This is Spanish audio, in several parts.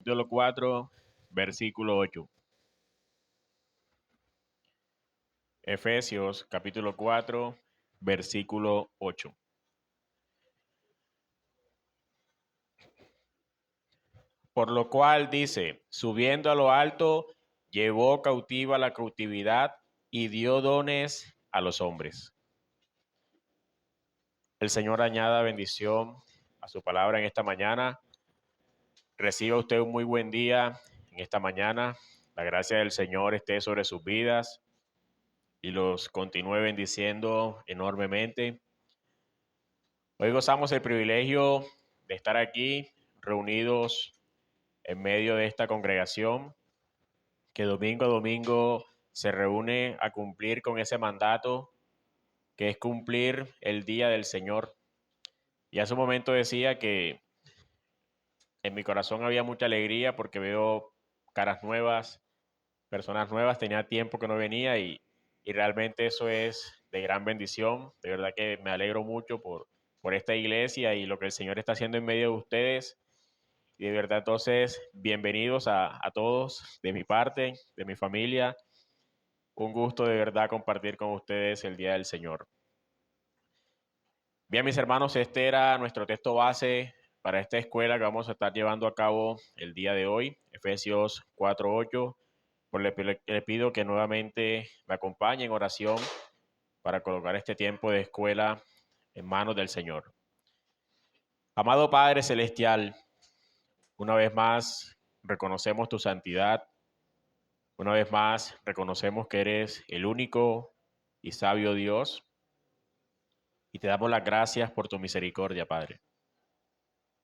capítulo 4, versículo 8. Efesios capítulo 4, versículo 8. Por lo cual dice, subiendo a lo alto, llevó cautiva la cautividad y dio dones a los hombres. El Señor añada bendición a su palabra en esta mañana. Reciba usted un muy buen día en esta mañana. La gracia del Señor esté sobre sus vidas y los continúe bendiciendo enormemente. Hoy gozamos el privilegio de estar aquí reunidos en medio de esta congregación que domingo a domingo se reúne a cumplir con ese mandato que es cumplir el día del Señor. Y hace un momento decía que en mi corazón había mucha alegría porque veo caras nuevas, personas nuevas, tenía tiempo que no venía y realmente eso es de gran bendición. De verdad que me alegro mucho por esta iglesia y lo que el Señor está haciendo en medio de ustedes. Y de verdad entonces, bienvenidos a todos de mi parte, de mi familia. Un gusto de verdad compartir con ustedes el Día del Señor. Bien, mis hermanos, este era nuestro texto base para esta escuela que vamos a estar llevando a cabo el día de hoy, Efesios 4:8. Le pido que nuevamente me acompañe en oración para colocar este tiempo de escuela en manos del Señor. Amado Padre Celestial, una vez más reconocemos tu santidad, una vez más reconocemos que eres el único y sabio Dios y te damos las gracias por tu misericordia, Padre.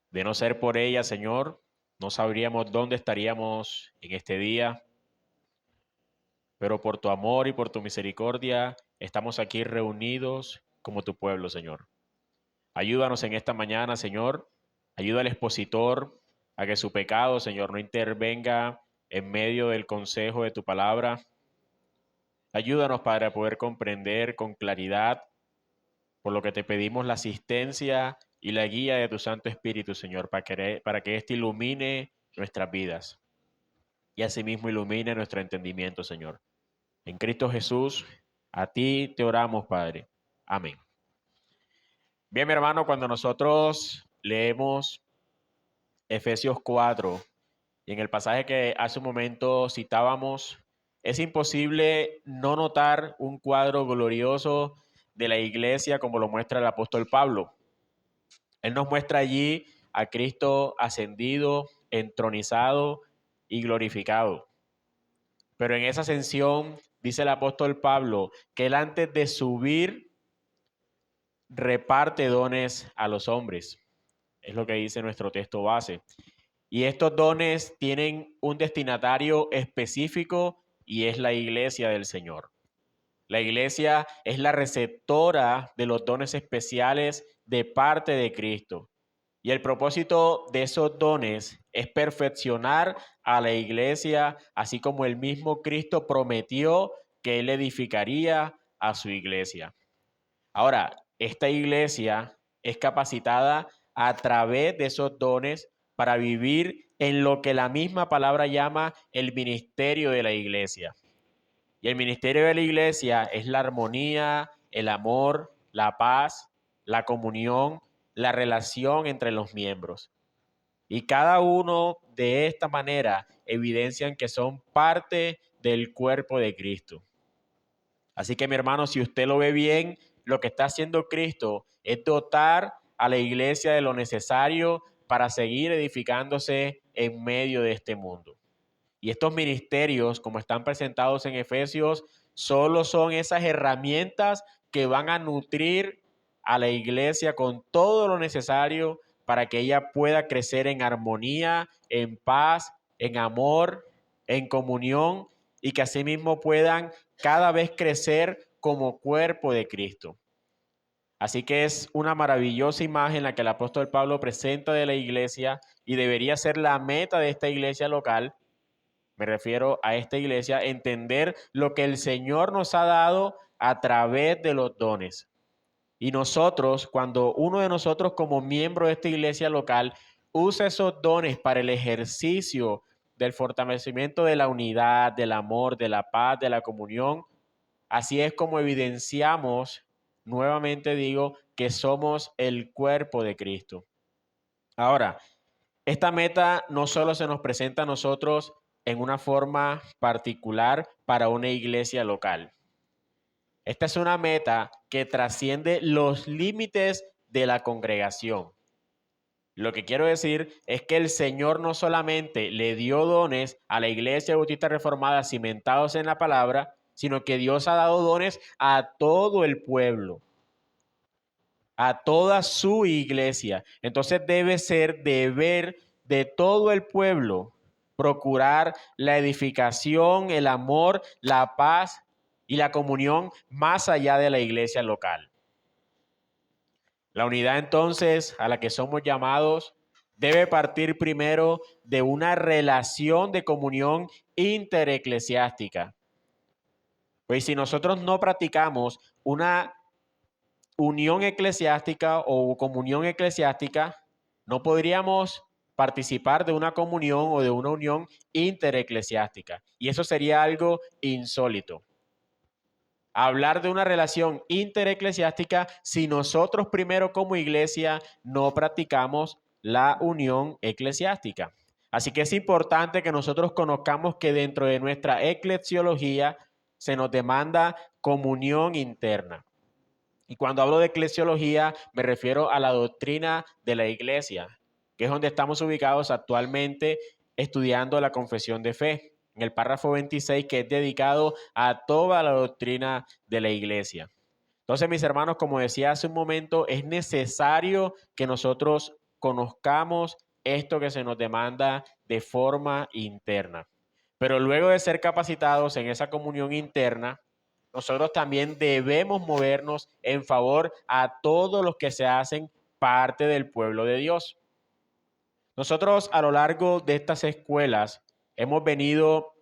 De no ser por ella, Señor, no sabríamos dónde estaríamos en este día, pero por tu amor y por tu misericordia estamos aquí reunidos como tu pueblo, Señor. Ayúdanos en esta mañana, Señor. Ayuda al expositor a que su pecado, Señor, no intervenga en medio del consejo de tu palabra. Ayúdanos, Padre, a poder comprender con claridad, por lo que te pedimos la asistencia y la guía de tu Santo Espíritu, Señor, para que éste ilumine nuestras vidas y asimismo ilumine nuestro entendimiento, Señor. En Cristo Jesús, a ti te oramos, Padre. Amén. Bien, mi hermano, cuando nosotros leemos Efesios 4 y en el pasaje que hace un momento citábamos, es imposible no notar un cuadro glorioso de la iglesia como lo muestra el apóstol Pablo. Él nos muestra allí a Cristo ascendido, entronizado y glorificado. Pero en esa ascensión, dice el apóstol Pablo, que él antes de subir reparte dones a los hombres. Es lo que dice nuestro texto base. Y estos dones tienen un destinatario específico y es la iglesia del Señor. La iglesia es la receptora de los dones especiales de parte de Cristo. Y el propósito de esos dones es perfeccionar a la iglesia, así como el mismo Cristo prometió que él edificaría a su iglesia. Ahora, esta iglesia es capacitada a través de esos dones para vivir en lo que la misma palabra llama el ministerio de la iglesia. Y el ministerio de la iglesia es la armonía, el amor, la paz, la comunión, la relación entre los miembros. Y cada uno de esta manera evidencian que son parte del cuerpo de Cristo. Así que mi hermano, si usted lo ve bien, lo que está haciendo Cristo es dotar a la iglesia de lo necesario para seguir edificándose en medio de este mundo. Y estos ministerios, como están presentados en Efesios, solo son esas herramientas que van a nutrir a la iglesia con todo lo necesario para que ella pueda crecer en armonía, en paz, en amor, en comunión y que asimismo puedan cada vez crecer como cuerpo de Cristo. Así que es una maravillosa imagen la que el apóstol Pablo presenta de la iglesia y debería ser la meta de esta iglesia local. Me refiero a esta iglesia, entender lo que el Señor nos ha dado a través de los dones. Y nosotros, cuando uno de nosotros como miembro de esta iglesia local usa esos dones para el ejercicio del fortalecimiento de la unidad, del amor, de la paz, de la comunión, así es como evidenciamos, nuevamente digo, que somos el cuerpo de Cristo. Ahora, esta meta no solo se nos presenta a nosotros en una forma particular para una iglesia local. Esta es una meta que trasciende los límites de la congregación. Lo que quiero decir es que el Señor no solamente le dio dones a la Iglesia Bautista Reformada cimentados en la palabra, sino que Dios ha dado dones a todo el pueblo, a toda su iglesia. Entonces debe ser deber de todo el pueblo procurar la edificación, el amor, la paz y la comunión más allá de la iglesia local. La unidad entonces a la que somos llamados debe partir primero de una relación de comunión intereclesiástica. Pues si nosotros no practicamos una unión eclesiástica o comunión eclesiástica, no podríamos participar de una comunión o de una unión intereclesiástica. Y eso sería algo insólito. Hablar de una relación intereclesiástica si nosotros primero como iglesia no practicamos la unión eclesiástica. Así que es importante que nosotros conozcamos que dentro de nuestra eclesiología se nos demanda comunión interna. Y cuando hablo de eclesiología me refiero a la doctrina de la iglesia, que es donde estamos ubicados actualmente estudiando la confesión de fe, en el párrafo 26, que es dedicado a toda la doctrina de la iglesia. Entonces, mis hermanos, como decía hace un momento, es necesario que nosotros conozcamos esto que se nos demanda de forma interna. Pero luego de ser capacitados en esa comunión interna, nosotros también debemos movernos en favor a todos los que se hacen parte del pueblo de Dios. Nosotros a lo largo de estas escuelas hemos venido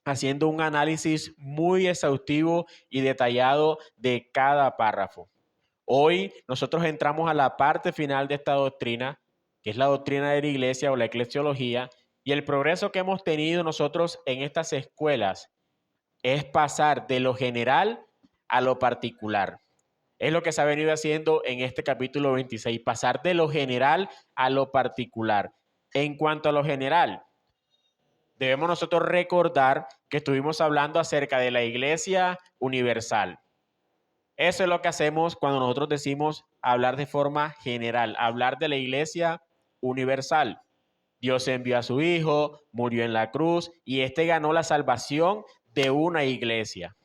haciendo un análisis muy exhaustivo y detallado de cada párrafo. Hoy nosotros entramos a la parte final de esta doctrina, que es la doctrina de la iglesia o la eclesiología, y el progreso que hemos tenido nosotros en estas escuelas es pasar de lo general a lo particular. Es lo que se ha venido haciendo en este capítulo 26, pasar de lo general a lo particular. En cuanto a lo general, debemos nosotros recordar que estuvimos hablando acerca de la iglesia universal. Eso es lo que hacemos cuando nosotros decimos hablar de forma general, hablar de la iglesia universal. Dios envió a su Hijo, murió en la cruz y éste ganó la salvación de una iglesia.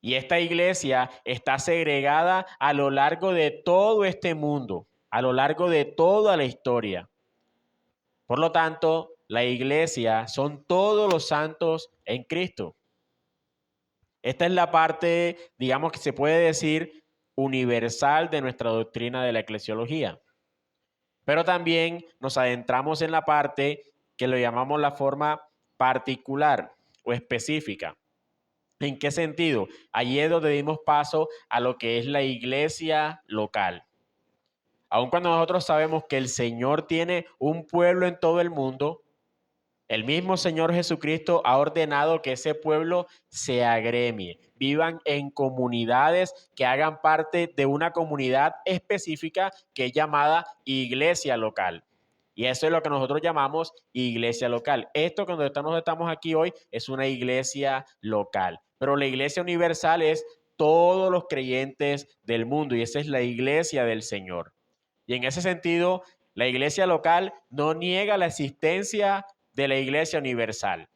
Y esta iglesia está segregada a lo largo de todo este mundo, a lo largo de toda la historia. Por lo tanto, la iglesia son todos los santos en Cristo. Esta es la parte, digamos que se puede decir, universal de nuestra doctrina de la eclesiología. Pero también nos adentramos en la parte que lo llamamos la forma particular o específica. ¿En qué sentido? Allí es donde dimos paso a lo que es la iglesia local. Aun cuando nosotros sabemos que el Señor tiene un pueblo en todo el mundo, el mismo Señor Jesucristo ha ordenado que ese pueblo se agremie, vivan en comunidades que hagan parte de una comunidad específica que es llamada iglesia local. Y eso es lo que nosotros llamamos iglesia local. Esto que nosotros estamos aquí hoy es una iglesia local. Pero la iglesia universal es todos los creyentes del mundo y esa es la iglesia del Señor. Y en ese sentido, la iglesia local no niega la existencia de la iglesia universal.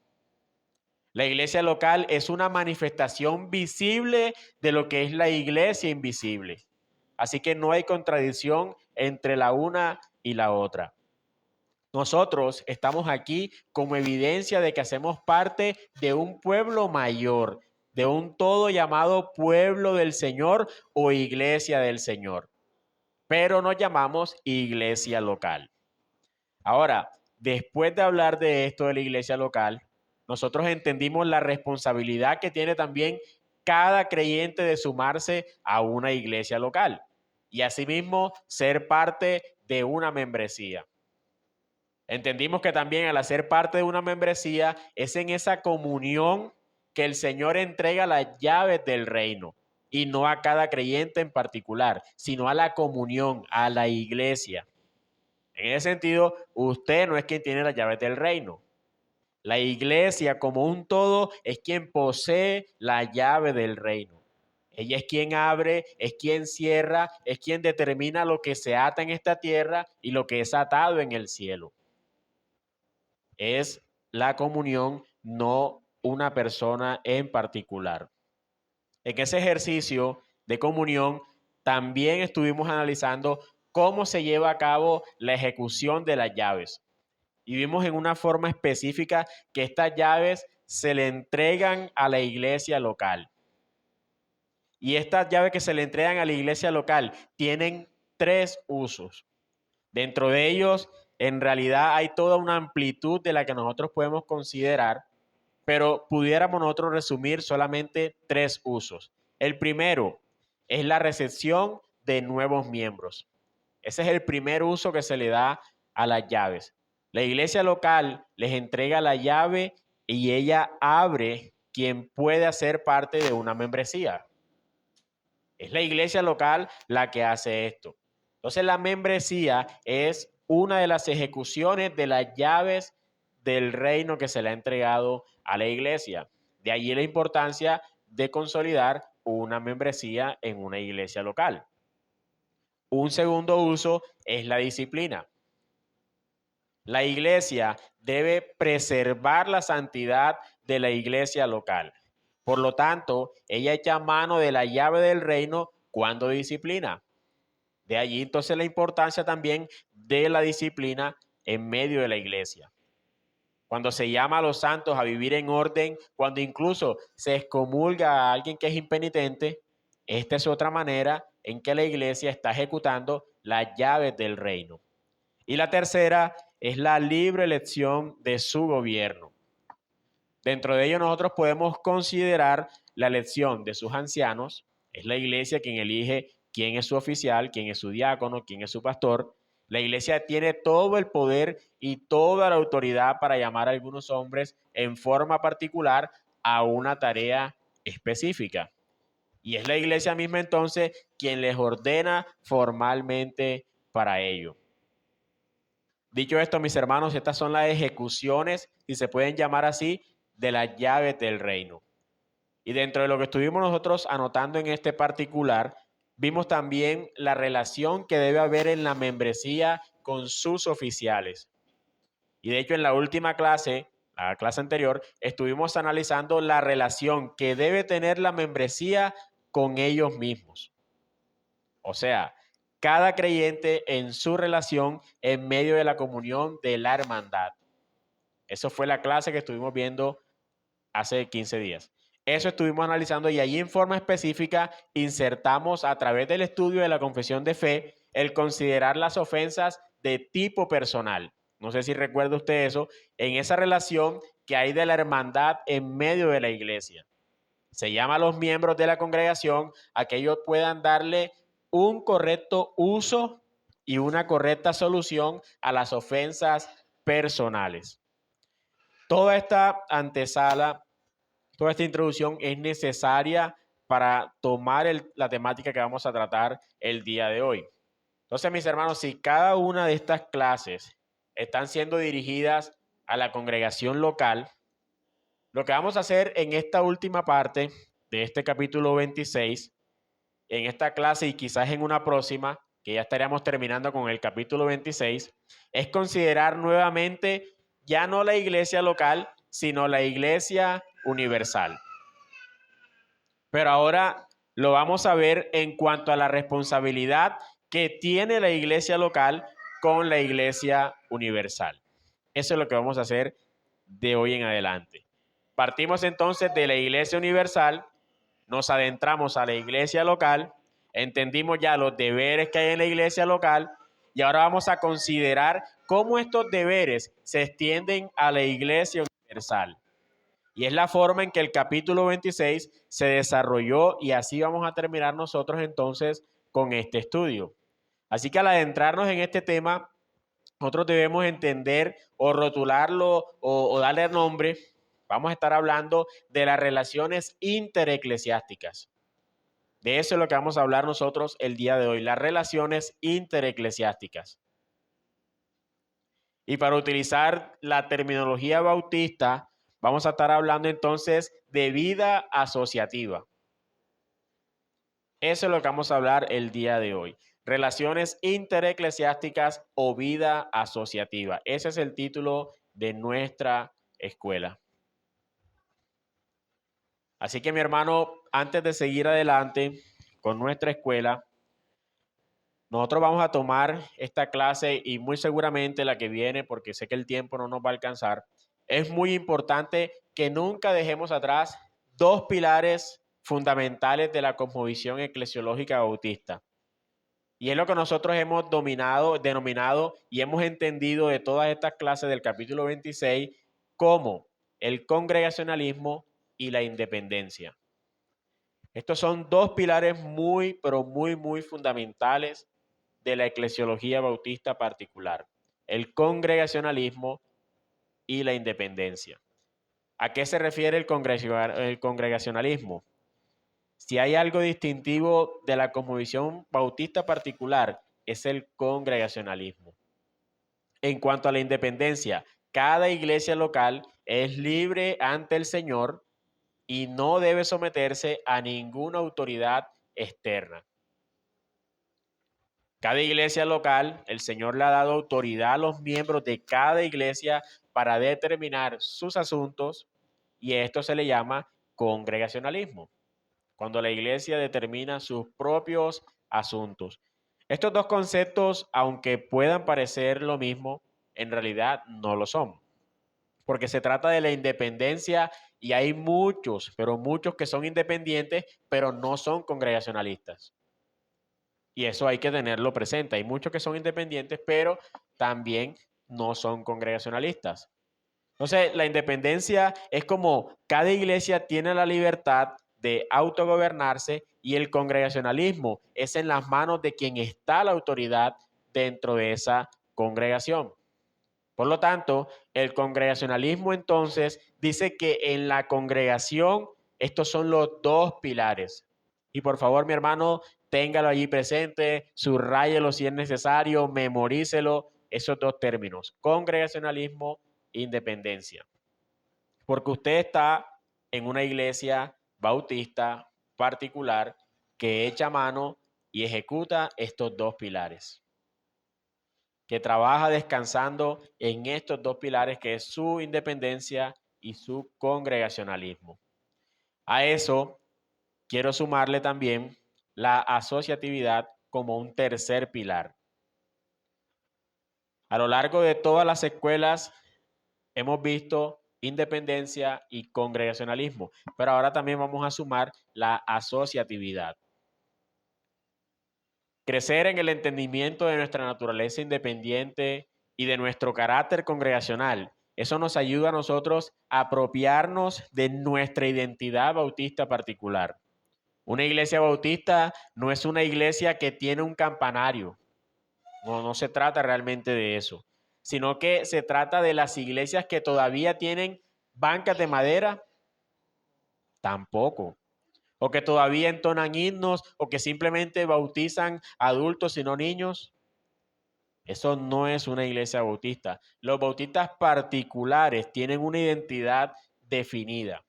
La iglesia local es una manifestación visible de lo que es la iglesia invisible. Así que no hay contradicción entre la una y la otra. Nosotros estamos aquí como evidencia de que hacemos parte de un pueblo mayor, de un todo llamado pueblo del Señor o iglesia del Señor. Pero nos llamamos iglesia local. Ahora, después de hablar de esto de la iglesia local, nosotros entendimos la responsabilidad que tiene también cada creyente de sumarse a una iglesia local. y asimismo ser parte de una membresía. Entendimos que también al hacer parte de una membresía es en esa comunión que el Señor entrega las llaves del reino y no a cada creyente en particular, sino a la comunión, a la iglesia. En ese sentido, usted no es quien tiene las llaves del reino. La iglesia como un todo es quien posee la llave del reino. Ella es quien abre, es quien cierra, es quien determina lo que se ata en esta tierra y lo que es atado en el cielo. Es la comunión, no una persona en particular. En ese ejercicio de comunión también estuvimos analizando cómo se lleva a cabo la ejecución de las llaves. Y vimos en una forma específica que estas llaves se le entregan a la iglesia local. Y estas llaves que se le entregan a la iglesia local tienen 3 usos. Dentro de ellos, en realidad hay toda una amplitud de la que nosotros podemos considerar, pero pudiéramos nosotros resumir solamente 3 usos. El primero es la recepción de nuevos miembros. Ese es el primer uso que se le da a las llaves. La iglesia local les entrega la llave y ella abre quien puede hacer parte de una membresía. Es la iglesia local la que hace esto. Entonces la membresía es una de las ejecuciones de las llaves del reino que se le ha entregado a la iglesia. De allí la importancia de consolidar una membresía en una iglesia local. Un segundo uso es la disciplina. La iglesia debe preservar la santidad de la iglesia local. Por lo tanto, ella echa mano de la llave del reino cuando disciplina. De allí entonces la importancia también de la disciplina en medio de la iglesia. Cuando se llama a los santos a vivir en orden, cuando incluso se excomulga a alguien que es impenitente, esta es otra manera en que la iglesia está ejecutando las llaves del reino. Y la tercera es la libre elección de su gobierno. Dentro de ello nosotros podemos considerar la elección de sus ancianos. Es la iglesia quien elige quién es su oficial, quién es su diácono, quién es su pastor. La iglesia tiene todo el poder y toda la autoridad para llamar a algunos hombres en forma particular a una tarea específica. Y es la iglesia misma entonces quien les ordena formalmente para ello. Dicho esto, mis hermanos, estas son las ejecuciones, si se pueden llamar así, de las llaves del reino. Y dentro de lo que estuvimos nosotros anotando en este particular, vimos también la relación que debe haber en la membresía con sus oficiales. Y de hecho, en la última clase, la clase anterior, estuvimos analizando la relación que debe tener la membresía con ellos mismos. O sea, cada creyente en su relación en medio de la comunión de la hermandad. Eso fue la clase que estuvimos viendo hace 15 días. Eso estuvimos analizando y allí en forma específica insertamos a través del estudio de la confesión de fe el considerar las ofensas de tipo personal. No sé si recuerda usted eso, en esa relación que hay de la hermandad en medio de la iglesia. Se llama a los miembros de la congregación a que ellos puedan darle un correcto uso y una correcta solución a las ofensas personales. Toda esta antesala, toda esta introducción es necesaria para tomar la temática que vamos a tratar el día de hoy. Entonces, mis hermanos, si cada una de estas clases están siendo dirigidas a la congregación local, lo que vamos a hacer en esta última parte de este capítulo 26, en esta clase y quizás en una próxima, que ya estaríamos terminando con el capítulo 26, es considerar nuevamente ya no la iglesia local, sino la iglesia universal. Pero ahora lo vamos a ver en cuanto a la responsabilidad que tiene la iglesia local con la iglesia universal. Eso es lo que vamos a hacer de hoy en adelante. Partimos entonces de la iglesia universal, nos adentramos a la iglesia local, entendimos ya los deberes que hay en la iglesia local y ahora vamos a considerar cómo estos deberes se extienden a la iglesia universal. Y es la forma en que el capítulo 26 se desarrolló y así vamos a terminar nosotros entonces con este estudio. Así que al adentrarnos en este tema, nosotros debemos entender o rotularlo o darle nombre. Vamos a estar hablando de las relaciones intereclesiásticas. De eso es lo que vamos a hablar nosotros el día de hoy, las relaciones intereclesiásticas. Y para utilizar la terminología bautista, vamos a estar hablando entonces de vida asociativa. Eso es lo que vamos a hablar el día de hoy. Relaciones intereclesiásticas o vida asociativa. Ese es el título de nuestra escuela. Así que mi hermano, antes de seguir adelante con nuestra escuela, nosotros vamos a tomar esta clase y muy seguramente la que viene, porque sé que el tiempo no nos va a alcanzar. Es muy importante que nunca dejemos atrás dos pilares fundamentales de la cosmovisión eclesiológica bautista. Y es lo que nosotros hemos denominado y hemos entendido de todas estas clases del capítulo 26 como el congregacionalismo y la independencia. Estos son dos pilares muy, pero muy fundamentales de la eclesiología bautista particular, el congregacionalismo y la independencia. ¿A qué se refiere el congregacionalismo? Si hay algo distintivo de la cosmovisión bautista particular, es el congregacionalismo. En cuanto a la independencia, cada iglesia local es libre ante el Señor y no debe someterse a ninguna autoridad externa. Cada iglesia local, el Señor le ha dado autoridad a los miembros de cada iglesia para determinar sus asuntos y esto se le llama congregacionalismo, cuando la iglesia determina sus propios asuntos. Estos dos conceptos, aunque puedan parecer lo mismo, en realidad no lo son, porque se trata de la independencia y hay muchos, pero muchos que son independientes, pero no son congregacionalistas. Y eso hay que tenerlo presente. Hay muchos que son independientes, pero también no son congregacionalistas. Entonces, la independencia es como cada iglesia tiene la libertad de autogobernarse y el congregacionalismo es en las manos de quien está la autoridad dentro de esa congregación. Por lo tanto, el congregacionalismo entonces dice que en la congregación estos son los dos pilares. Y por favor, mi hermano, téngalo allí presente, subráyelo si es necesario, memorícelo, esos dos términos, congregacionalismo, independencia. Porque usted está en una iglesia bautista particular que echa mano y ejecuta estos dos pilares, que trabaja descansando en estos dos pilares que es su independencia y su congregacionalismo. A eso quiero sumarle también la asociatividad como un tercer pilar. A lo largo de todas las escuelas hemos visto independencia y congregacionalismo, pero ahora también vamos a sumar la asociatividad. Crecer en el entendimiento de nuestra naturaleza independiente y de nuestro carácter congregacional. Eso nos ayuda a nosotros a apropiarnos de nuestra identidad bautista particular. Una iglesia bautista no es una iglesia que tiene un campanario. No se trata realmente de eso, sino que se trata de las iglesias que todavía tienen bancas de madera, tampoco. O que todavía entonan himnos o que simplemente bautizan adultos y no niños. Eso no es una iglesia bautista. Los bautistas particulares tienen una identidad definida.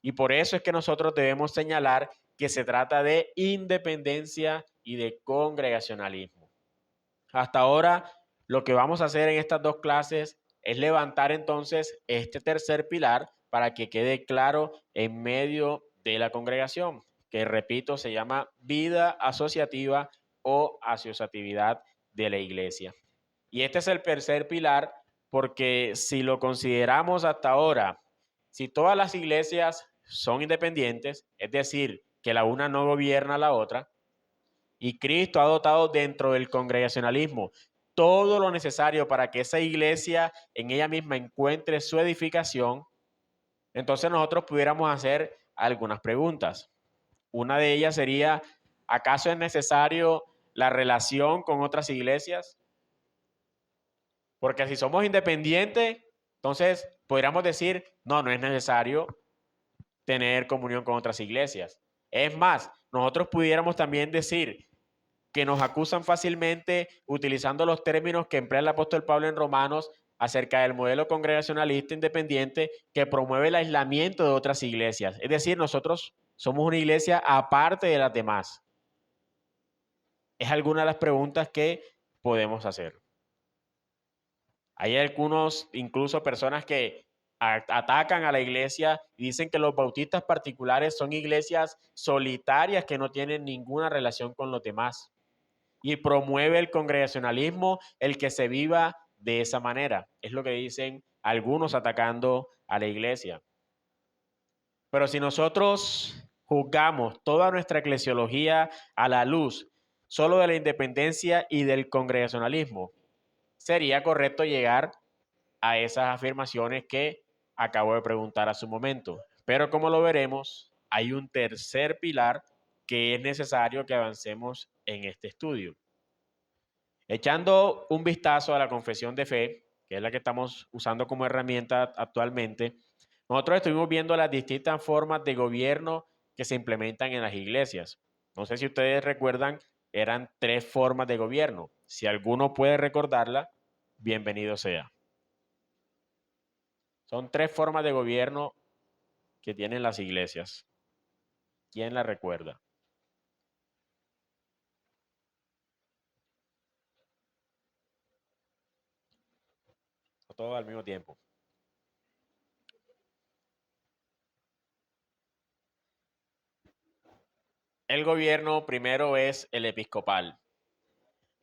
Y por eso es que nosotros debemos señalar que se trata de independencia y de congregacionalismo. Hasta ahora, lo que vamos a hacer en estas dos clases es levantar entonces este tercer pilar para que quede claro en medio de la congregación, que repito, se llama vida asociativa o asociatividad de la iglesia. Y este es el tercer pilar porque si lo consideramos hasta ahora, si todas las iglesias son independientes, es decir, que la una no gobierna a la otra, y Cristo ha dotado dentro del congregacionalismo todo lo necesario para que esa iglesia en ella misma encuentre su edificación, entonces nosotros pudiéramos hacer algunas preguntas. Una de ellas sería, ¿Acaso es necesario la relación con otras iglesias? Porque si somos independientes, entonces podríamos decir, no, no es necesario tener comunión con otras iglesias. Es más, nosotros pudiéramos también decir que nos acusan fácilmente utilizando los términos que emplea el apóstol Pablo en Romanos acerca del modelo congregacionalista independiente que promueve el aislamiento de otras iglesias. Es decir, nosotros somos una iglesia aparte de las demás. Es alguna de las preguntas que podemos hacer. Hay algunos, incluso personas que atacan a la iglesia y dicen que los bautistas particulares son iglesias solitarias que no tienen ninguna relación con los demás. Y promueve el congregacionalismo, el que se viva de esa manera. Es lo que dicen algunos atacando a la iglesia. Pero si nosotros juzgamos toda nuestra eclesiología a la luz solo de la independencia y del congregacionalismo, sería correcto llegar a esas afirmaciones que acabo de preguntar hace un momento. Pero como lo veremos, hay un tercer pilar que es necesario que avancemos en este estudio. Echando un vistazo a la confesión de fe, que es la que estamos usando como herramienta actualmente, nosotros estuvimos viendo las distintas formas de gobierno que se implementan en las iglesias. No sé si ustedes recuerdan, eran 3 formas de gobierno. Si alguno puede recordarla, bienvenido sea. Son 3 formas de gobierno que tienen las iglesias. ¿Quién la recuerda? Todo al mismo tiempo. El gobierno primero es el episcopal,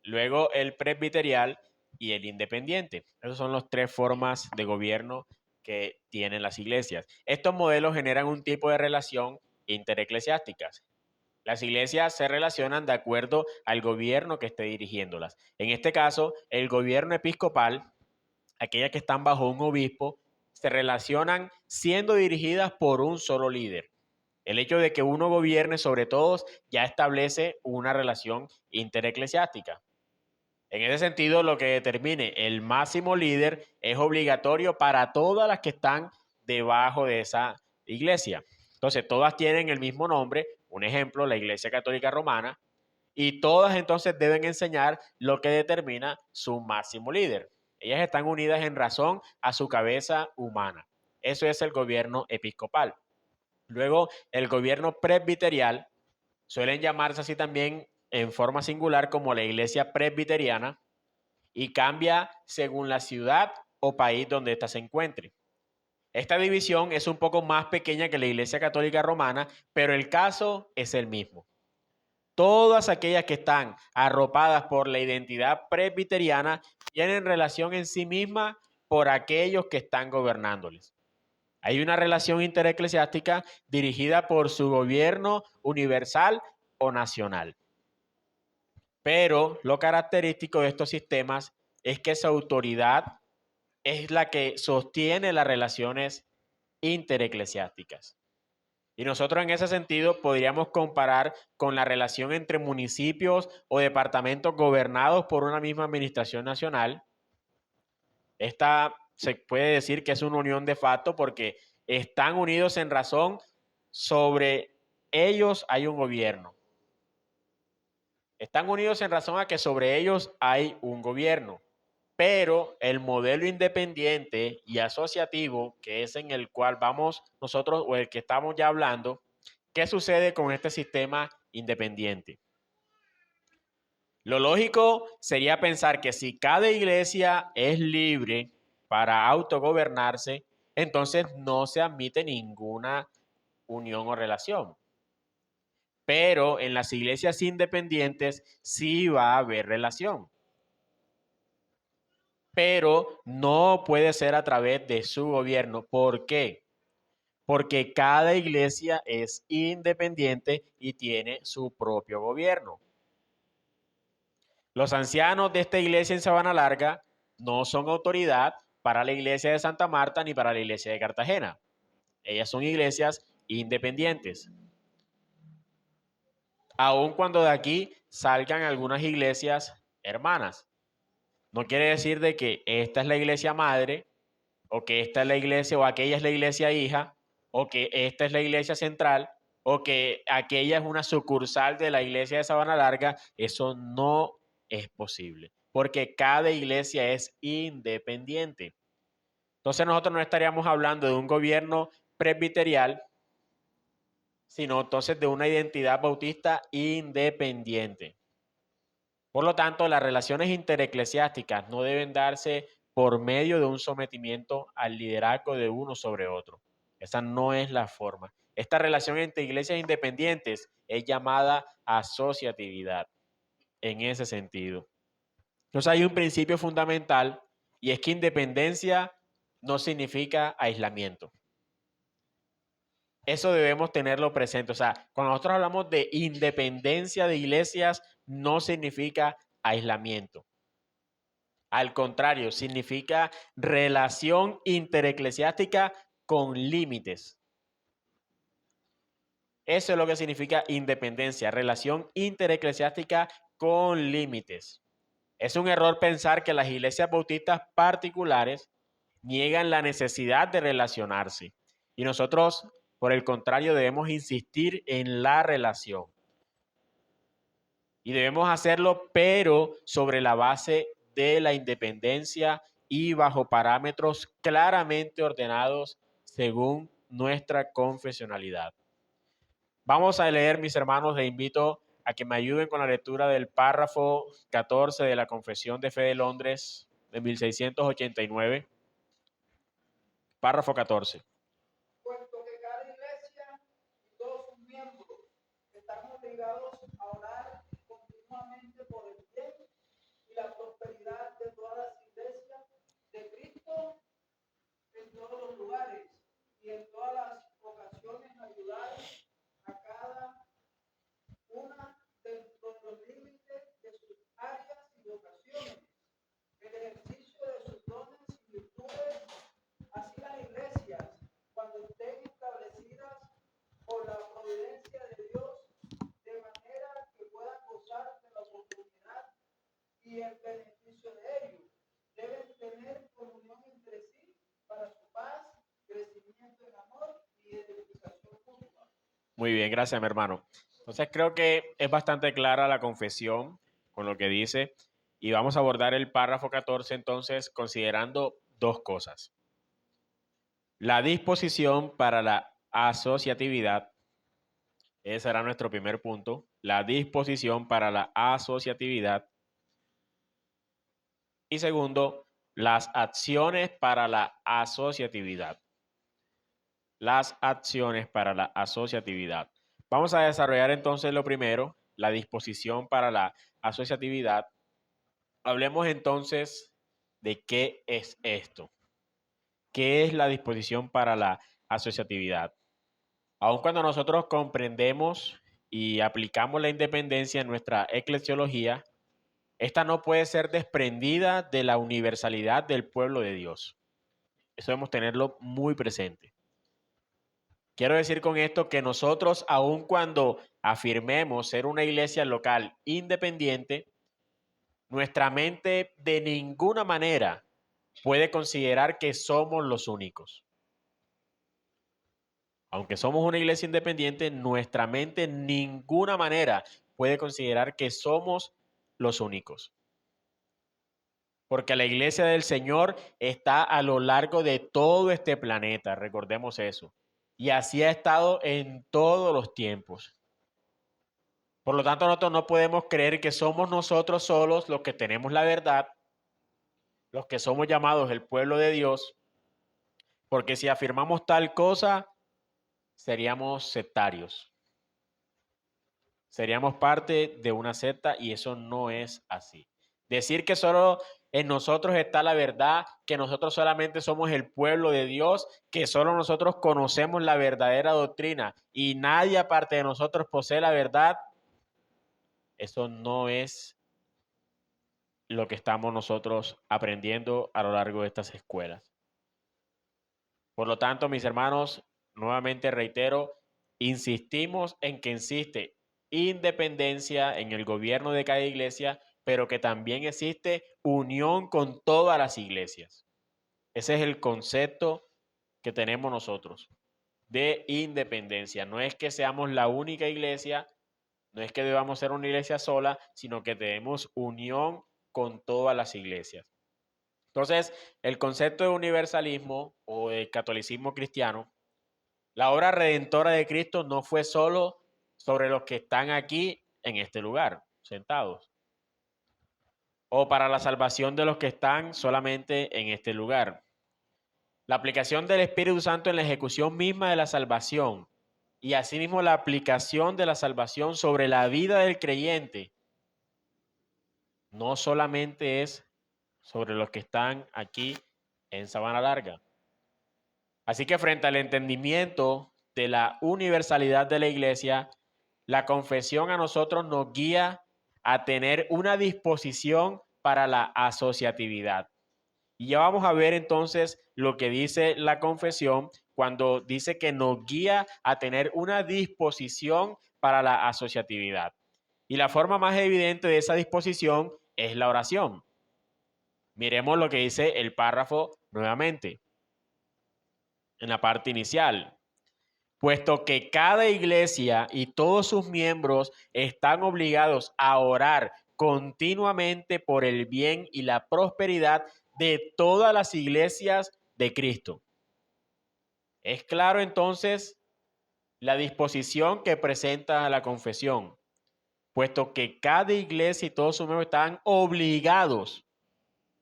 luego el presbiterial y el independiente. Esas son las 3 formas de gobierno que tienen las iglesias. Estos modelos generan un tipo de relación intereclesiásticas. Las iglesias se relacionan de acuerdo al gobierno que esté dirigiéndolas. En este caso, el gobierno episcopal, aquellas que están bajo un obispo, se relacionan siendo dirigidas por un solo líder. El hecho de que uno gobierne sobre todos ya establece una relación intereclesiástica. En ese sentido, lo que determine el máximo líder es obligatorio para todas las que están debajo de esa iglesia. Entonces, todas tienen el mismo nombre, un ejemplo, la Iglesia Católica Romana, y todas entonces deben enseñar lo que determina su máximo líder. Ellas están unidas en razón a su cabeza humana. Eso es el gobierno episcopal. Luego, el gobierno presbiterial, suelen llamarse así también en forma singular como la Iglesia Presbiteriana, y cambia según la ciudad o país donde ésta se encuentre. Esta división es un poco más pequeña que la Iglesia Católica Romana, pero el caso es el mismo. Todas aquellas que están arropadas por la identidad presbiteriana tienen relación en sí misma por aquellos que están gobernándoles. Hay una relación intereclesiástica dirigida por su gobierno universal o nacional. Pero lo característico de estos sistemas es que su autoridad es la que sostiene las relaciones intereclesiásticas. Y nosotros en ese sentido podríamos comparar con la relación entre municipios o departamentos gobernados por una misma administración nacional. Esta se puede decir que es una unión de facto porque están unidos en razón, sobre ellos hay un gobierno. Están unidos en razón a que sobre ellos hay un gobierno. Pero el modelo independiente y asociativo, que es en el cual vamos nosotros o el que estamos ya hablando, ¿qué sucede con este sistema independiente? Lo lógico sería pensar que si cada iglesia es libre para autogobernarse, entonces no se admite ninguna unión o relación. Pero en las iglesias independientes sí va a haber relación. Pero no puede ser a través de su gobierno. ¿Por qué? Porque cada iglesia es independiente y tiene su propio gobierno. Los ancianos de esta iglesia en Sabana Larga no son autoridad para la iglesia de Santa Marta ni para la iglesia de Cartagena. Ellas son iglesias independientes. aun cuando de aquí salgan algunas iglesias hermanas. No quiere decir de que esta es la iglesia madre, o que esta es la iglesia, o aquella es la iglesia hija, o que esta es la iglesia central, o que aquella es una sucursal de la iglesia de Sabana Larga. Eso no es posible, porque cada iglesia es independiente. Entonces nosotros no estaríamos hablando de un gobierno presbiterial, sino entonces de una identidad bautista independiente. Por lo tanto, las relaciones intereclesiásticas no deben darse por medio de un sometimiento al liderazgo de uno sobre otro. Esa no es la forma. Esta relación entre iglesias independientes es llamada asociatividad en ese sentido. Entonces hay un principio fundamental y es que independencia no significa aislamiento. Eso debemos tenerlo presente. O sea, cuando nosotros hablamos de independencia de iglesias, no significa aislamiento. Al contrario, significa relación intereclesiástica con límites. Eso es lo que significa independencia, relación intereclesiástica con límites. Es un error pensar que las iglesias bautistas particulares niegan la necesidad de relacionarse. Y nosotros, por el contrario, debemos insistir en la relación. Y debemos hacerlo, pero sobre la base de la independencia y bajo parámetros claramente ordenados según nuestra confesionalidad. Vamos a leer, mis hermanos, les invito a que me ayuden con la lectura del párrafo 14 de la Confesión de Fe de Londres de 1689. Párrafo 14. Puesto que cada iglesia y todos sus miembros están obligados a orar continuamente por el bien y la prosperidad de todas las iglesias de Cristo en todos los lugares y en todas las ocasiones ayudar a cada una dentro de los límites de sus áreas y vocaciones, el ejercicio de sus dones y virtudes. Así las iglesias, cuando estén establecidas por la providencia de Dios, de manera que puedan gozar de la oportunidad y el beneficio de ello, deben tener comunión entre sí para su paz, crecimiento en amor y edificación mutua. Muy bien, gracias, mi hermano. Entonces creo que es bastante clara la confesión con lo que dice y vamos a abordar el párrafo 14 entonces considerando dos cosas. La disposición para la asociatividad, ese será nuestro primer punto, la disposición para la asociatividad. Y segundo, las acciones para la asociatividad. Las acciones para la asociatividad. Vamos a desarrollar entonces lo primero, la disposición para la asociatividad. Hablemos entonces de qué es esto. ¿Qué es la disposición para la asociatividad? Aun cuando nosotros comprendemos y aplicamos la independencia en nuestra eclesiología, esta no puede ser desprendida de la universalidad del pueblo de Dios. Eso debemos tenerlo muy presente. Quiero decir con esto que nosotros, aun cuando afirmemos ser una iglesia local independiente, nuestra mente de ninguna manera puede considerar que somos los únicos. Aunque somos una iglesia independiente, nuestra mente en ninguna manera puede considerar que somos los únicos. Porque la iglesia del Señor está a lo largo de todo este planeta, recordemos eso. Y así ha estado en todos los tiempos. Por lo tanto, nosotros no podemos creer que somos nosotros solos los que tenemos la verdad, los que somos llamados el pueblo de Dios, porque si afirmamos tal cosa, seríamos sectarios. Seríamos parte de una secta y eso no es así. Decir que solo en nosotros está la verdad, que nosotros solamente somos el pueblo de Dios, que solo nosotros conocemos la verdadera doctrina y nadie aparte de nosotros posee la verdad, eso no es lo que estamos nosotros aprendiendo a lo largo de estas escuelas. Por lo tanto, mis hermanos, nuevamente reitero, insistimos en que independencia en el gobierno de cada iglesia, pero que también existe unión con todas las iglesias. Ese es el concepto que tenemos nosotros de independencia. No es que seamos la única iglesia, no es que debamos ser una iglesia sola, sino que tenemos unión con todas las iglesias. Entonces, el concepto de universalismo o de catolicismo cristiano, la obra redentora de Cristo no fue solo sobre los que están aquí en este lugar, sentados, o para la salvación de los que están solamente en este lugar. La aplicación del Espíritu Santo en la ejecución misma de la salvación y asimismo la aplicación de la salvación sobre la vida del creyente no solamente es sobre los que están aquí en Sabana Larga. Así que frente al entendimiento de la universalidad de la iglesia, la confesión a nosotros nos guía a tener una disposición para la asociatividad. Y ya vamos a ver entonces lo que dice la confesión cuando dice que nos guía a tener una disposición para la asociatividad. Y la forma más evidente de esa disposición es la oración. Miremos lo que dice el párrafo nuevamente, en la parte inicial. Puesto que cada iglesia y todos sus miembros están obligados a orar continuamente por el bien y la prosperidad de todas las iglesias de Cristo. Es claro entonces la disposición que presenta la confesión, puesto que cada iglesia y todos sus miembros están obligados.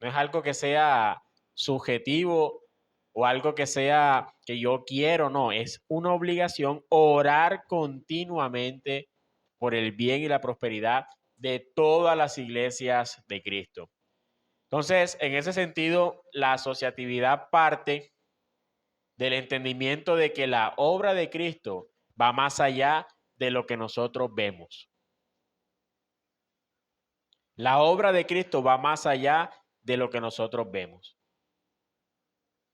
No es algo que sea subjetivo o algo que sea que yo quiero, no, es una obligación orar continuamente por el bien y la prosperidad de todas las iglesias de Cristo. Entonces, en ese sentido, la asociatividad parte del entendimiento de que la obra de Cristo va más allá de lo que nosotros vemos. La obra de Cristo va más allá de lo que nosotros vemos.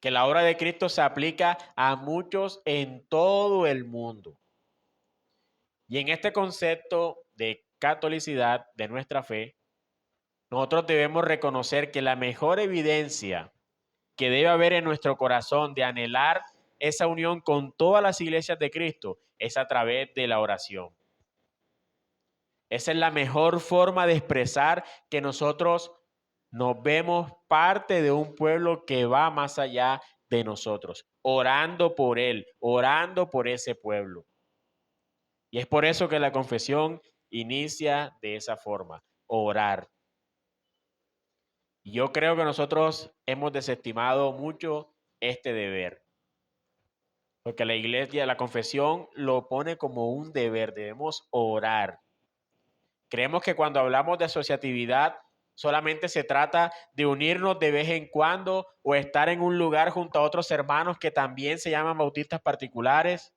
Que la obra de Cristo se aplica a muchos en todo el mundo. Y en este concepto de catolicidad de nuestra fe, nosotros debemos reconocer que la mejor evidencia que debe haber en nuestro corazón de anhelar esa unión con todas las iglesias de Cristo es a través de la oración. Esa es la mejor forma de expresar que nosotros nos vemos parte de un pueblo que va más allá de nosotros, orando por él, orando por ese pueblo. Y es por eso que la confesión inicia de esa forma, orar. Y yo creo que nosotros hemos desestimado mucho este deber, porque la iglesia, la confesión lo pone como un deber, debemos orar. Creemos que cuando hablamos de asociatividad solamente se trata de unirnos de vez en cuando o estar en un lugar junto a otros hermanos que también se llaman bautistas particulares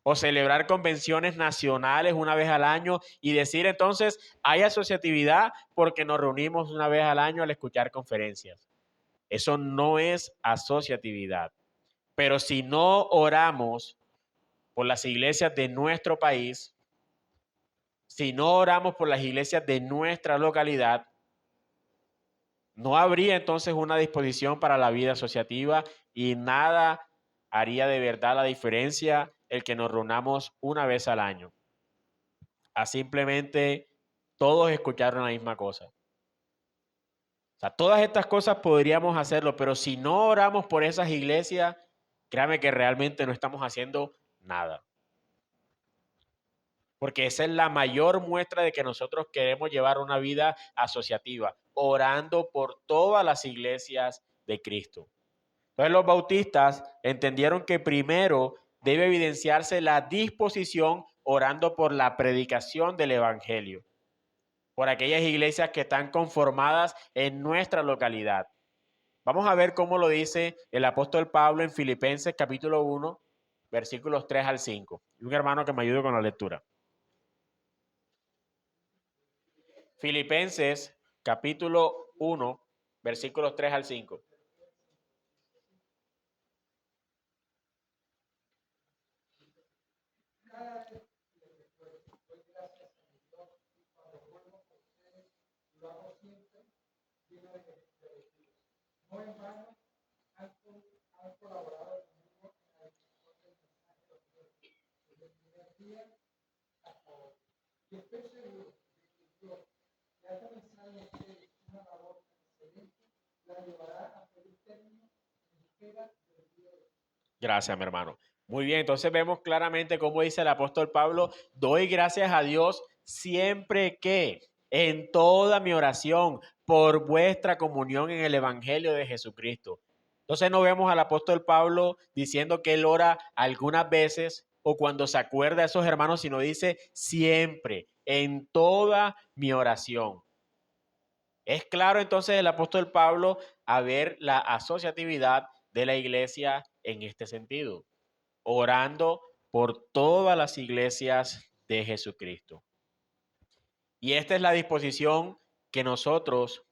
o celebrar convenciones nacionales una vez al año y decir entonces hay asociatividad porque nos reunimos una vez al año al escuchar conferencias. Eso no es asociatividad. Pero si no oramos por las iglesias de nuestro país, si no oramos por las iglesias de nuestra localidad, no habría entonces una disposición para la vida asociativa y nada haría de verdad la diferencia el que nos reunamos una vez al año. A simplemente todos escucharon la misma cosa. O sea, todas estas cosas podríamos hacerlo, pero si no oramos por esas iglesias, créame que realmente no estamos haciendo nada. Porque esa es la mayor muestra de que nosotros queremos llevar una vida asociativa, orando por todas las iglesias de Cristo. Entonces los bautistas entendieron que primero debe evidenciarse la disposición orando por la predicación del evangelio, por aquellas iglesias que están conformadas en nuestra localidad. Vamos a ver cómo lo dice el apóstol Pablo en Filipenses capítulo 1, versículos 3 al 5. Y un hermano que me ayude con la lectura. Filipenses capítulo 1, versículos 3 al 5. No en vano han colaborado conmigo en la difusión del mensaje de Dios desde el primer día hasta hoy. Y estoy seguro de que Dios, que ha comenzado en ustedes una labor excelente, la llevará a feliz término en espera del día de hoy. Gracias, mi hermano. Muy bien, entonces vemos claramente cómo dice el apóstol Pablo: doy gracias a Dios siempre que, en toda mi oración, por vuestra comunión en el Evangelio de Jesucristo. Entonces no vemos al apóstol Pablo diciendo que él ora algunas veces o cuando se acuerda de esos hermanos, sino dice siempre, en toda mi oración. Es claro entonces el apóstol Pablo a ver la asociatividad de la iglesia en este sentido, orando por todas las iglesias de Jesucristo. Y esta es la disposición que nosotros,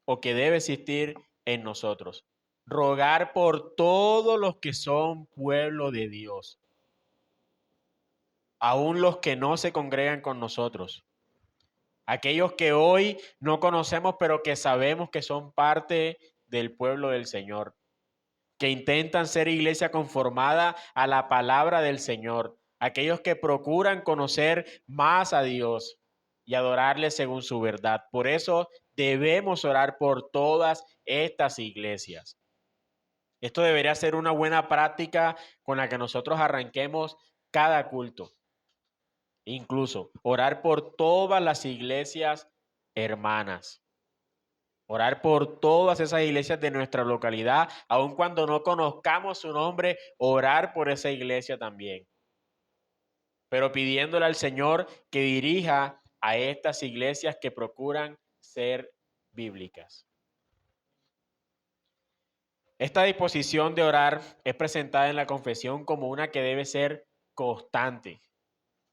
o que debe existir en nosotros, rogar por todos los que son pueblo de Dios, aun los que no se congregan con nosotros, aquellos que hoy no conocemos pero que sabemos que son parte del pueblo del Señor, que intentan ser iglesia conformada a la palabra del Señor, aquellos que procuran conocer más a Dios y adorarle según su verdad. Por eso debemos orar por todas estas iglesias. Esto debería ser una buena práctica con la que nosotros arranquemos cada culto. Incluso orar por todas las iglesias hermanas. Orar por todas esas iglesias de nuestra localidad, aun cuando no conozcamos su nombre, orar por esa iglesia también. Pero pidiéndole al Señor que dirija a estas iglesias que procuran ser bíblicas. Esta disposición de orar es presentada en la confesión como una que debe ser constante,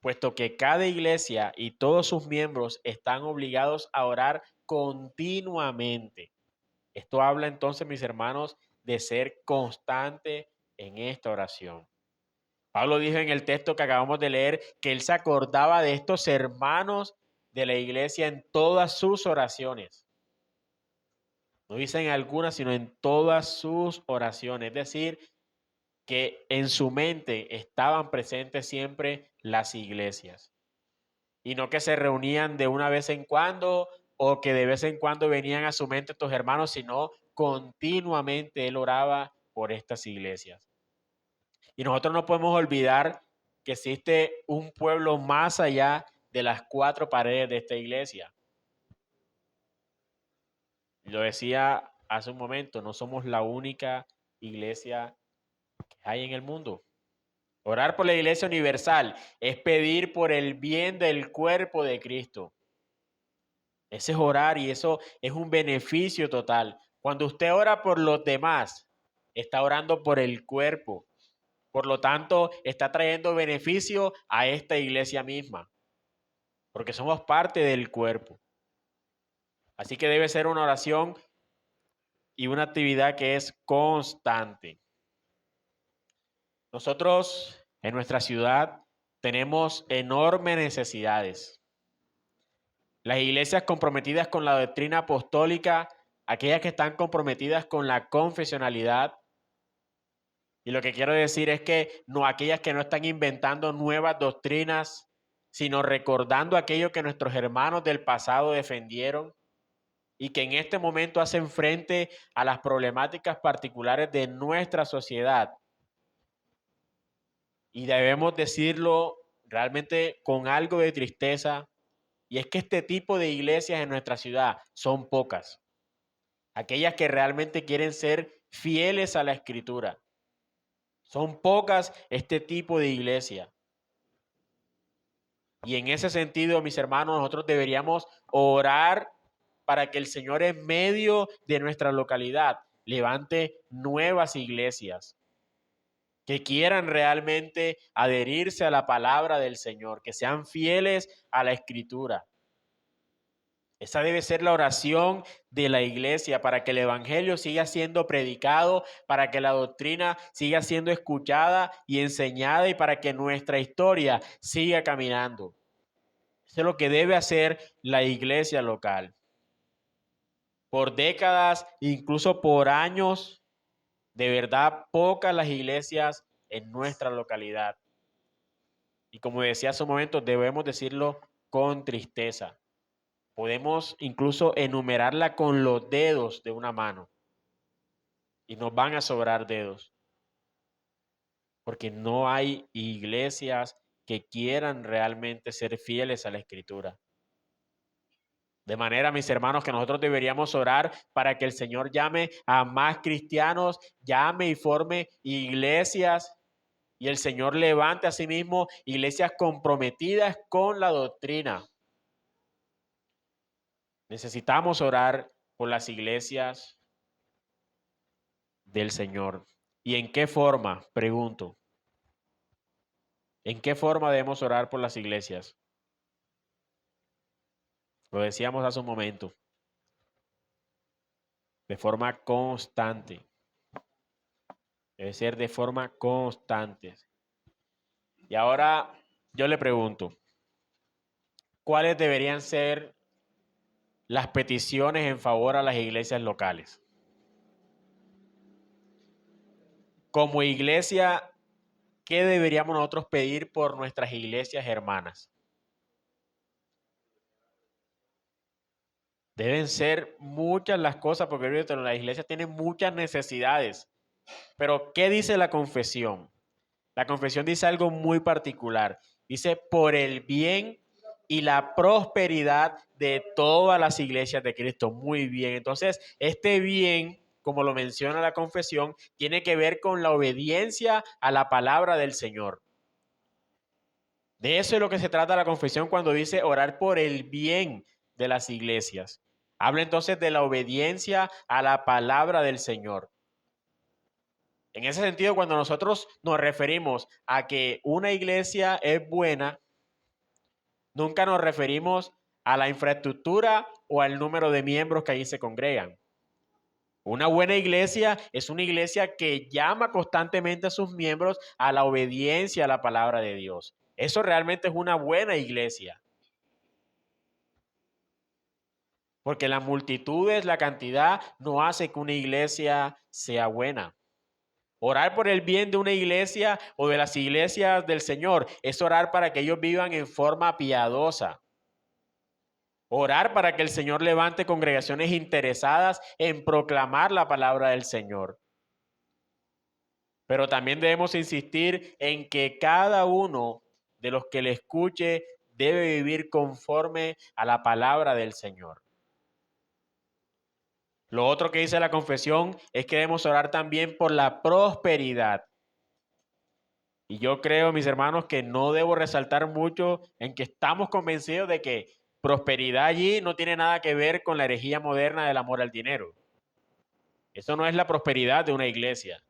puesto que cada iglesia y todos sus miembros están obligados a orar continuamente. Esto habla entonces, mis hermanos, de ser constante en esta oración. Pablo dijo en el texto que acabamos de leer que él se acordaba de estos hermanos de la iglesia en todas sus oraciones. No dice en algunas, sino en todas sus oraciones. Es decir, que en su mente estaban presentes siempre las iglesias. Y no que se reunían de una vez en cuando o que de vez en cuando venían a su mente estos hermanos, sino continuamente él oraba por estas iglesias. Y nosotros no podemos olvidar que existe un pueblo más allá de las cuatro paredes de esta iglesia. Lo decía hace un momento, no somos la única iglesia que hay en el mundo. Orar por la iglesia universal es pedir por el bien del cuerpo de Cristo. Ese es orar y eso es un beneficio total. Cuando usted ora por los demás, está orando por el cuerpo. Por lo tanto, está trayendo beneficio a esta iglesia misma, porque somos parte del cuerpo. Así que debe ser una oración y una actividad que es constante. Nosotros en nuestra ciudad tenemos enormes necesidades. Las iglesias comprometidas con la doctrina apostólica, aquellas que están comprometidas con la confesionalidad, y lo que quiero decir es que no aquellas que no están inventando nuevas doctrinas, sino recordando aquello que nuestros hermanos del pasado defendieron y que en este momento hacen frente a las problemáticas particulares de nuestra sociedad. Y debemos decirlo realmente con algo de tristeza, y es que este tipo de iglesias en nuestra ciudad son pocas. Aquellas que realmente quieren ser fieles a la Escritura. Son pocas este tipo de iglesia. Y en ese sentido, mis hermanos, nosotros deberíamos orar para que el Señor en medio de nuestra localidad levante nuevas iglesias que quieran realmente adherirse a la palabra del Señor, que sean fieles a la Escritura. Esa debe ser la oración de la iglesia para que el evangelio siga siendo predicado, para que la doctrina siga siendo escuchada y enseñada y para que nuestra historia siga caminando. Eso es lo que debe hacer la iglesia local. Por décadas, incluso por años, de verdad, pocas las iglesias en nuestra localidad. Y como decía hace un momento, debemos decirlo con tristeza. Podemos incluso enumerarla con los dedos de una mano. Y nos van a sobrar dedos. Porque no hay iglesias que quieran realmente ser fieles a la Escritura. De manera, mis hermanos, que nosotros deberíamos orar para que el Señor llame a más cristianos, llame y forme iglesias, y el Señor levante a sí mismo iglesias comprometidas con la doctrina. Necesitamos orar por las iglesias del Señor. ¿Y en qué forma? Pregunto. ¿En qué forma debemos orar por las iglesias? Lo decíamos hace un momento. De forma constante. Debe ser de forma constante. Y ahora yo le pregunto, ¿cuáles deberían ser las peticiones en favor a las iglesias locales? Como iglesia, ¿qué deberíamos nosotros pedir por nuestras iglesias hermanas? Deben ser muchas las cosas, porque las iglesias tienen muchas necesidades. Pero, ¿qué dice la confesión? La confesión dice algo muy particular. Dice, por el bien y la prosperidad de todas las iglesias de Cristo. Muy bien. Entonces, este bien, como lo menciona la confesión, tiene que ver con la obediencia a la palabra del Señor. De eso es lo que se trata la confesión cuando dice orar por el bien de las iglesias. Habla entonces de la obediencia a la palabra del Señor. En ese sentido, cuando nosotros nos referimos a que una iglesia es buena, nunca nos referimos a la infraestructura o al número de miembros que allí se congregan. Una buena iglesia es una iglesia que llama constantemente a sus miembros a la obediencia a la palabra de Dios. Eso realmente es una buena iglesia. Porque la multitud, la cantidad, no hace que una iglesia sea buena. Orar por el bien de una iglesia o de las iglesias del Señor es orar para que ellos vivan en forma piadosa. Orar para que el Señor levante congregaciones interesadas en proclamar la palabra del Señor. Pero también debemos insistir en que cada uno de los que le escuche debe vivir conforme a la palabra del Señor. Lo otro que dice la confesión es que debemos orar también por la prosperidad. Y yo creo, mis hermanos, que no debo resaltar mucho en que estamos convencidos de que prosperidad allí no tiene nada que ver con la herejía moderna del amor al dinero. Eso no es la prosperidad de una iglesia.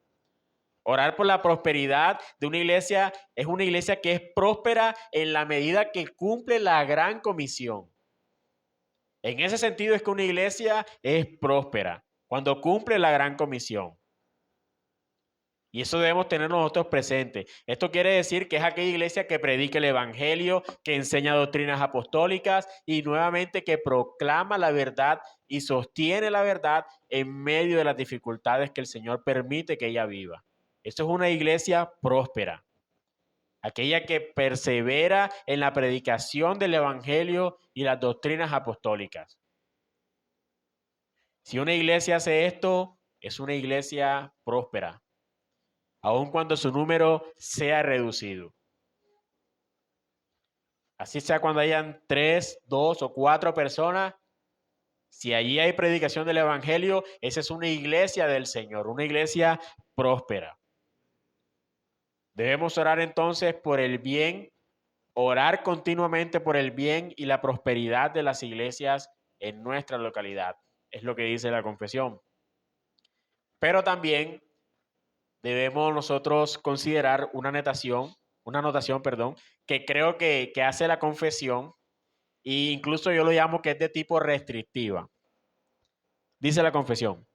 Orar por la prosperidad de una iglesia es una iglesia que es próspera en la medida que cumple la gran comisión. En ese sentido es que una iglesia es próspera cuando cumple la gran comisión. Y eso debemos tener nosotros presentes. Esto quiere decir que es aquella iglesia que predica el evangelio, que enseña doctrinas apostólicas y nuevamente que proclama la verdad y sostiene la verdad en medio de las dificultades que el Señor permite que ella viva. Esto es una iglesia próspera. Aquella que persevera en la predicación del evangelio y las doctrinas apostólicas. Si una iglesia hace esto, es una iglesia próspera, aun cuando su número sea reducido. Así sea cuando hayan 3, 2 o 4 personas, si allí hay predicación del evangelio, esa es una iglesia del Señor, una iglesia próspera. Debemos orar entonces por el bien, orar continuamente por el bien y la prosperidad de las iglesias en nuestra localidad. Es lo que dice la confesión. Pero también debemos nosotros considerar una anotación, que creo que hace la confesión, e incluso yo lo llamo que es de tipo restrictiva. Dice la confesión,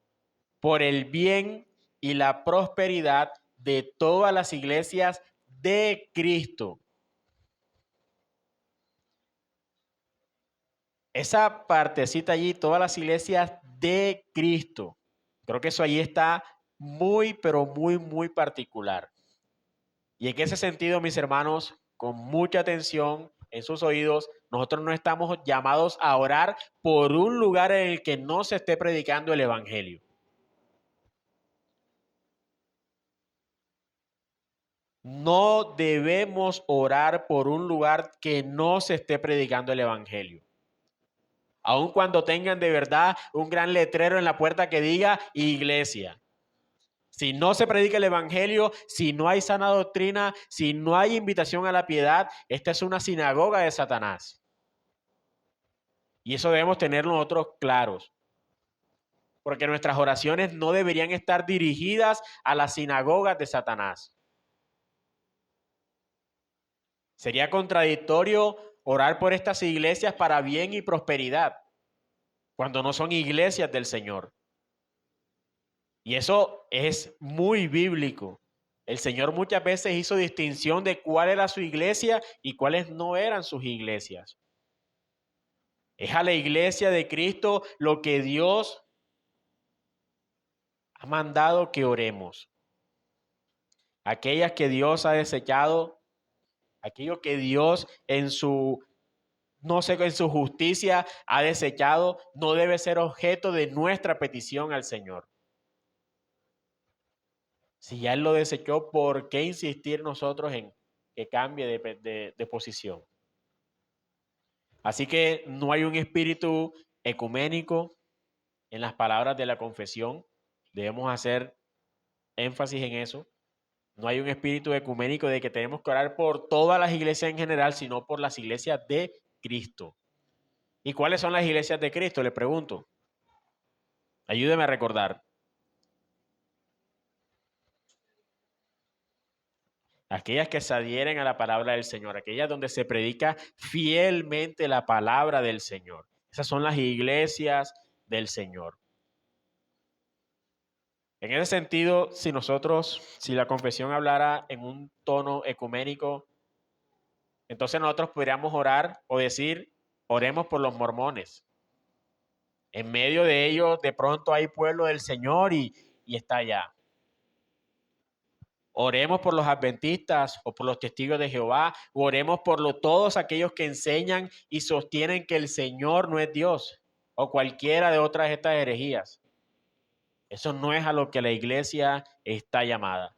por el bien y la prosperidad de todas las iglesias de Cristo. Esa partecita allí, todas las iglesias de Cristo. Creo que eso ahí está muy, pero muy, muy particular. Y en ese sentido, mis hermanos, con mucha atención en sus oídos, nosotros no estamos llamados a orar por un lugar en el que no se esté predicando el Evangelio. No debemos orar por un lugar que no se esté predicando el Evangelio. Aun cuando tengan de verdad un gran letrero en la puerta que diga iglesia. Si no se predica el Evangelio, si no hay sana doctrina, si no hay invitación a la piedad, esta es una sinagoga de Satanás. Y eso debemos tener nosotros claros. Porque nuestras oraciones no deberían estar dirigidas a las sinagogas de Satanás. Sería contradictorio orar por estas iglesias para bien y prosperidad, cuando no son iglesias del Señor. Y eso es muy bíblico. El Señor muchas veces hizo distinción de cuál era su iglesia y cuáles no eran sus iglesias. Es a la iglesia de Cristo lo que Dios ha mandado que oremos. Aquellas que Dios ha desechado, aquello que Dios en su, no sé, en su justicia ha desechado, no debe ser objeto de nuestra petición al Señor. Si ya Él lo desechó, ¿por qué insistir nosotros en que cambie de posición? Así que no hay un espíritu ecuménico en las palabras de la confesión. Debemos hacer énfasis en eso. No hay un espíritu ecuménico de que tenemos que orar por todas las iglesias en general, sino por las iglesias de Cristo. ¿Y cuáles son las iglesias de Cristo? Le pregunto. Ayúdeme a recordar. Aquellas que se adhieren a la palabra del Señor, aquellas donde se predica fielmente la palabra del Señor. Esas son las iglesias del Señor. En ese sentido, si la confesión hablara en un tono ecuménico, entonces nosotros podríamos orar o decir, oremos por los mormones. En medio de ellos, de pronto hay pueblo del Señor y está allá. Oremos por los adventistas o por los testigos de Jehová, o oremos por todos aquellos que enseñan y sostienen que el Señor no es Dios, o cualquiera de otras estas herejías. Eso no es a lo que la iglesia está llamada.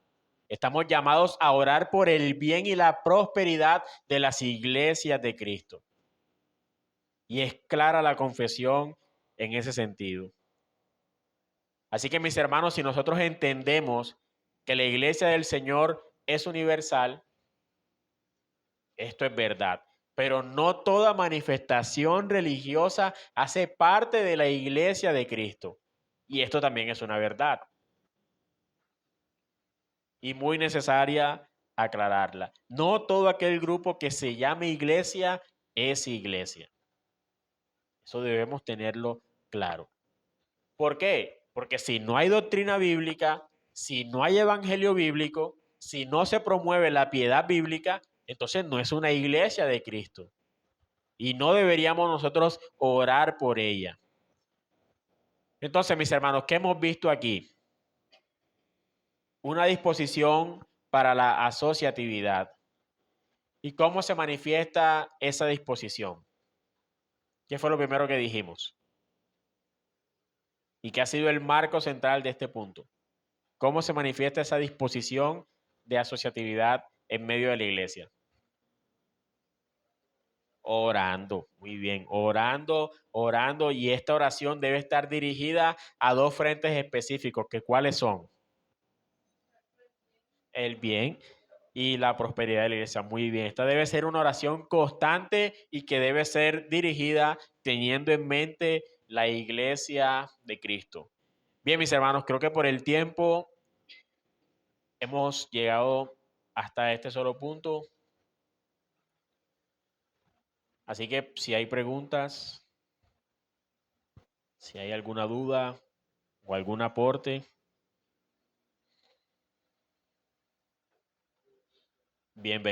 Estamos llamados a orar por el bien y la prosperidad de las iglesias de Cristo. Y es clara la confesión en ese sentido. Así que, mis hermanos, si nosotros entendemos que la iglesia del Señor es universal, esto es verdad. Pero no toda manifestación religiosa hace parte de la iglesia de Cristo. Y esto también es una verdad. Y muy necesaria aclararla. No todo aquel grupo que se llame iglesia es iglesia. Eso debemos tenerlo claro. ¿Por qué? Porque si no hay doctrina bíblica, si no hay evangelio bíblico, si no se promueve la piedad bíblica, entonces no es una iglesia de Cristo. Y no deberíamos nosotros orar por ella. Entonces, mis hermanos, ¿qué hemos visto aquí? Una disposición para la asociatividad. ¿Y cómo se manifiesta esa disposición? ¿Qué fue lo primero que dijimos? ¿Y qué ha sido el marco central de este punto? ¿Cómo se manifiesta esa disposición de asociatividad en medio de la iglesia? Orando, muy bien, orando, orando, y esta oración debe estar dirigida a dos frentes específicos, que ¿cuáles son? El bien y la prosperidad de la iglesia. Muy bien, esta debe ser una oración constante y que debe ser dirigida teniendo en mente la iglesia de Cristo. Bien, mis hermanos, creo que por el tiempo hemos llegado hasta este solo punto. Así que si hay preguntas, si hay alguna duda o algún aporte, bienvenido.